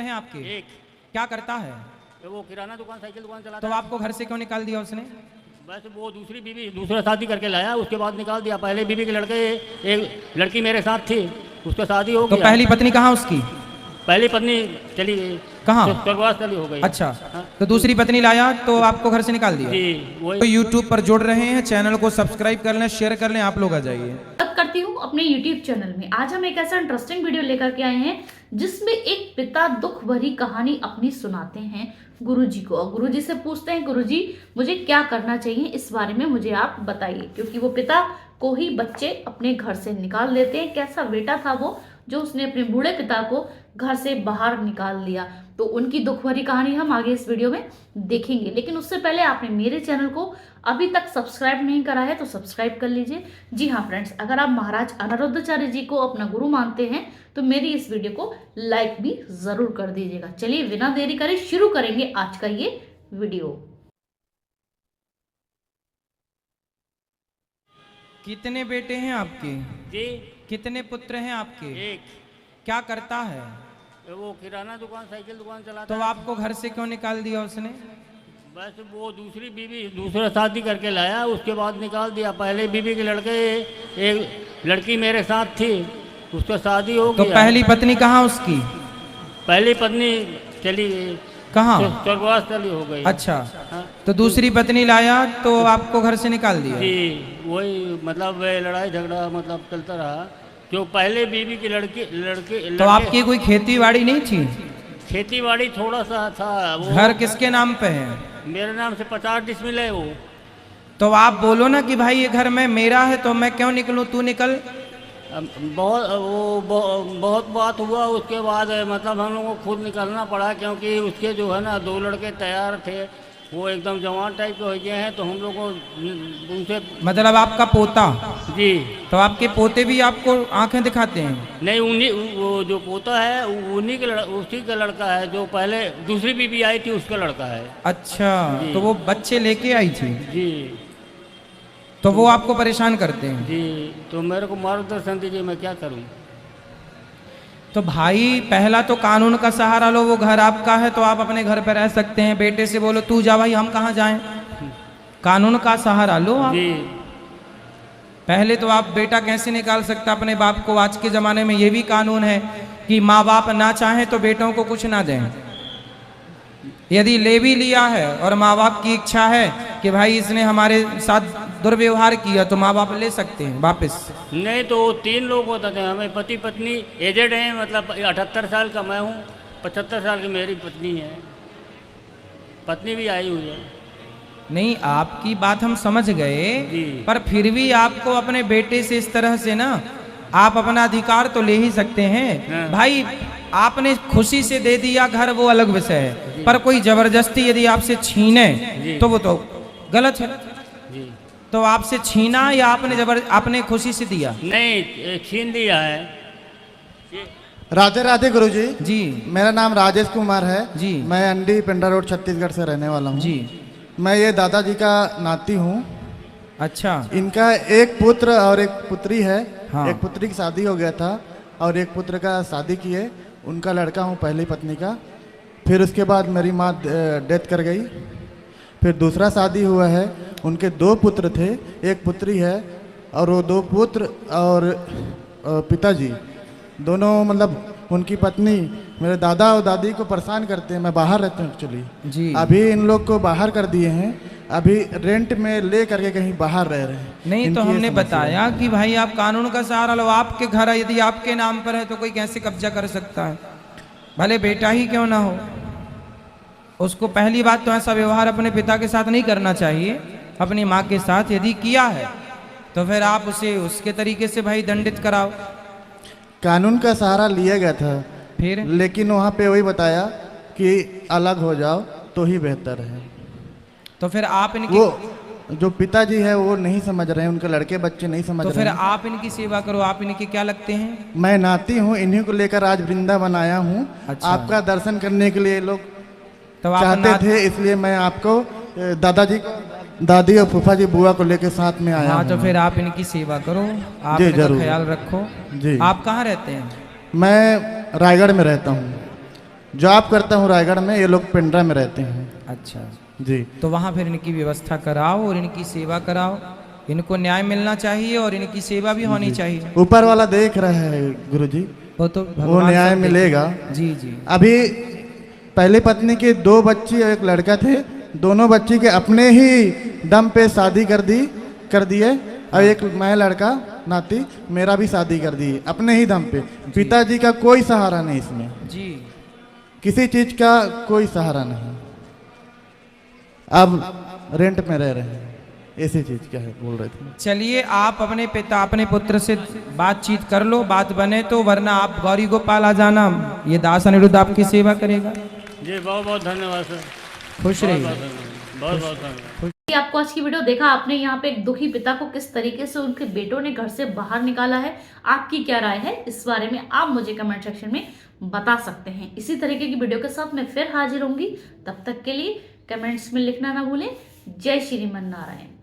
हैं आपके? एक। क्या करता है? तो वो किराना दुकान साइकिल दुकान चलाता तो है। आपको घर से क्यों निकाल दिया उसने? बस वो दूसरी बीवी दूसरा शादी करके लाया, उसके बाद निकाल दिया। पहले बीवी के लड़के, एक लड़की मेरे साथ थी, उसका शादी हो तो गया। पहली पत्नी कहाँ उसकी? पहली पत्नी चली गई, कहाँ? स्वर्गवास चली हो गई। अच्छा, हाँ। तो दूसरी पत्नी लाया तो आपको घर से निकाल दिया? जी वही। तो YouTube पर जुड़ रहे हैं, चैनल को सब्सक्राइब कर लें, शेयर कर लें, आप लोग आ जाइए। बात करती हूँ अपने YouTube चैनल में। आज हम एक ऐसा इंटरेस्टिंग वीडियो लेकर के आए हैं जिसमें एक पिता दुख भरी कहानी अपनी सुनाते हैं गुरुजी को, और गुरुजी से पूछते हैं, गुरुजी मुझे क्या करना चाहिए, इस बारे में मुझे आप बताइए। क्योंकि वो पिता को ही बच्चे अपने घर से निकाल देते हैं। कैसा बेटा था वो जो उसने अपने बूढ़े पिता को घर से बाहर निकाल दिया। तो उनकी दुख भरी कहानी हम आगे इस वीडियो में देखेंगे। लेकिन उससे पहले आपने मेरे चैनल को अभी तक सब्सक्राइब नहीं करा है तो सब्सक्राइब कर लीजिए। जी हाँ फ्रेंड्स, अगर आप महाराज अनिरुद्धाचार्य जी को अपना गुरु मानते हैं तो मेरी इस वीडियो को लाइक भी जरूर कर दीजिएगा। चलिए बिना देरी करे शुरू करेंगे आज का ये वीडियो। कितने बेटे हैं आपके? जी कितने पुत्र हैं आपके? एक। क्या करता है? तो वो किराना दुकान साइकिल दुकान चलाता तो है। आपको घर से क्यों निकाल दिया उसने? बस वो दूसरी बीवी दूसरा शादी करके लाया, उसके बाद निकाल दिया। पहले बीवी के लड़के, एक लड़की मेरे साथ थी, उसका शादी हो तो गया। पहली पत्नी कहाँ उसकी? पहली पत्नी चली गई, कहाँ? स्वर्गवास चली हो गई। अच्छा, हाँ। तो दूसरी पत्नी लाया तो आपको घर से निकाल दिया? जी वही, मतलब लड़ाई झगड़ा मतलब चलता रहा। जो पहले बीवी की लड़के तो आपकी कोई खेती बाड़ी नहीं थी? खेती बाड़ी थोड़ा सा था। वो घर किसके नाम पे है? मेरे नाम से 50 डिसमिल है वो। तो आप बोलो ना कि भाई ये घर में मेरा है तो मैं क्यों निकलूं, तू निकल। बहुत बात हुआ, उसके बाद मतलब हम लोगों को खुद निकलना पड़ा, क्योंकि उसके जो है ना 2 लड़के तैयार थे, वो एकदम जवान टाइप के हो गए हैं। तो हम लोग को उनसे, मतलब आपका पोता? जी। तो आपके पोते भी आपको आंखें दिखाते हैं? नहीं, उन्हीं, वो जो पोता है उन्हीं के उसी का लड़का है, जो पहले दूसरी बीबी आई थी उसका लड़का है। अच्छा, तो वो बच्चे लेके आई थी? जी। तो वो आपको परेशान करते हैं? जी, तो मेरे को मार्गदर्शन दीजिए, मैं क्या करूं। तो भाई पहला तो कानून का सहारा लो, वो घर आपका है तो आप अपने घर पर रह सकते हैं। बेटे से बोलो तू जा भाई, हम कहाँ जाएं। कानून का सहारा लो आप। जी। पहले तो आप बेटा कैसे निकाल सकता अपने बाप को? आज के ज़माने में ये भी कानून है कि माँ बाप ना चाहें तो बेटों को कुछ ना दें। यदि ले भी लिया है और माँ बाप की इच्छा है कि भाई इसने हमारे साथ दुर्व्यवहार किया तो माँ बाप ले सकते हैं वापस। नहीं तो 3 लोग होते थे, हमें पति पत्नी एजेड हैं, मतलब 78 साल का मैं हूँ, 75 साल की मेरी पत्नी है, पत्नी भी आई हुई है। नहीं, आपकी बात हम समझ गए, पर फिर भी आपको अपने बेटे से इस तरह से ना, आप अपना अधिकार तो ले ही सकते हैं। हाँ। भाई आपने खुशी से दे दिया घर, वो अलग विषय है, पर कोई जबरदस्ती यदि आपसे छीने तो वो तो गलत है। जी। तो आपसे छीना या आपने खुशी से दिया? नहीं, छीन दिया है। राधे राधे गुरुजी। जी। मेरा नाम राजेश कुमार है जी। मैं अंडी पिंडा रोड छत्तीसगढ़ से रहने वाला हूँ जी। मैं ये दादाजी का नाती हूँ। अच्छा। इनका एक पुत्र और एक पुत्री है। हाँ। एक पुत्री की शादी हो गया था और एक पुत्र का शादी किए। उनका लड़का हूँ पहली पत्नी का। फिर उसके बाद मेरी माँ डेथ कर गई। फिर दूसरा शादी हुआ है, उनके 2 पुत्र थे, एक पुत्री है। और वो 2 पुत्र और पिताजी दोनों, मतलब उनकी पत्नी मेरे दादा और दादी को परेशान करते हैं। मैं बाहर रहता हूँ एक्चुअली जी। अभी इन लोग को बाहर कर दिए हैं, अभी रेंट में ले करके कहीं बाहर रह रहे हैं। नहीं तो इनकी ये हमने समस्या बताया कि भाई आप कानून का सहारा लो। आपके घर यदि आपके नाम पर है तो कोई कैसे कब्जा कर सकता है, भले बेटा ही क्यों ना हो। उसको पहली बात तो ऐसा व्यवहार अपने पिता के साथ नहीं करना चाहिए। अपनी माँ के साथ यदि किया है तो फिर आप उसे उसके तरीके से भाई दंडित कराओ। कानून का सहारा लिया गया था, फिर लेकिन वहाँ पे वही बताया कि अलग हो जाओ तो ही बेहतर है। तो फिर आप इनकी, वो जो पिताजी है वो नहीं समझ रहे हैं, उनके लड़के बच्चे नहीं समझ तो रहे फिर हैं। आप इनकी सेवा करो। आप इनके क्या लगते हैं? मैं नाती हूँ, इन्हीं को लेकर आज वृंदावन आया हूँ। अच्छा। आपका दर्शन करने के लिए लोग तो आप चाहते थे, इसलिए मैं आपको दादाजी को, दादी और फूफा जी बुआ को लेकर साथ में आया हाँ, हूँ। तो फिर आप इनकी सेवा करो, आप जी, इनका जरूर। ख्याल रखो। जी। आप कहाँ रहते हैं? मैं रायगढ़ में रहता हूँ। जॉब करता हूँ रायगढ़ में, ये लोग पिंडरा में रहते हैं। अच्छा, जी तो वहाँ फिर इनकी व्यवस्था कराओ और इनकी सेवा कराओ। इनको न्याय मिलना चाहिए और इनकी सेवा भी होनी चाहिए। ऊपर वाला देख रहा है गुरुजी, वो तो वो भगवान न्याय सब मिलेगा। देखेंगे। जी जी। अभी पहली पत्नी के 2 बच्ची और 1 लड़का थे, दोनों बच्ची के अपने ही दम पे शादी कर दिए, और एक मैं लड़का नाती मेरा भी शादी कर दी अपने ही दम पे। पिताजी का कोई सहारा नहीं इसमें, जी किसी चीज का कोई सहारा नहीं। अब रेंट में रह रहे हैं, ऐसी चीज क्या है बोल रहे थे। चलिए, आप अपने पिता अपने पुत्र से बातचीत कर लो, बात बने तो, वरना आप गौरी गोपाल आ जाना, ये दास अनिरुद्ध आपकी सेवा करेगा। जी बहुत बहुत धन्यवाद सर, खुश रहिए। बहुत बहुत धन्यवाद। आपको आज की वीडियो देखा आपने, यहाँ पे एक दुखी पिता को किस तरीके से उनके बेटों ने घर से बाहर निकाला है। आपकी क्या राय है इस बारे में आप मुझे कमेंट सेक्शन में बता सकते हैं। इसी तरीके की वीडियो के साथ मैं फिर हाजिर होंगी, तब तक के लिए कमेंट्स में लिखना ना भूलें। जय श्रीमन नारायण।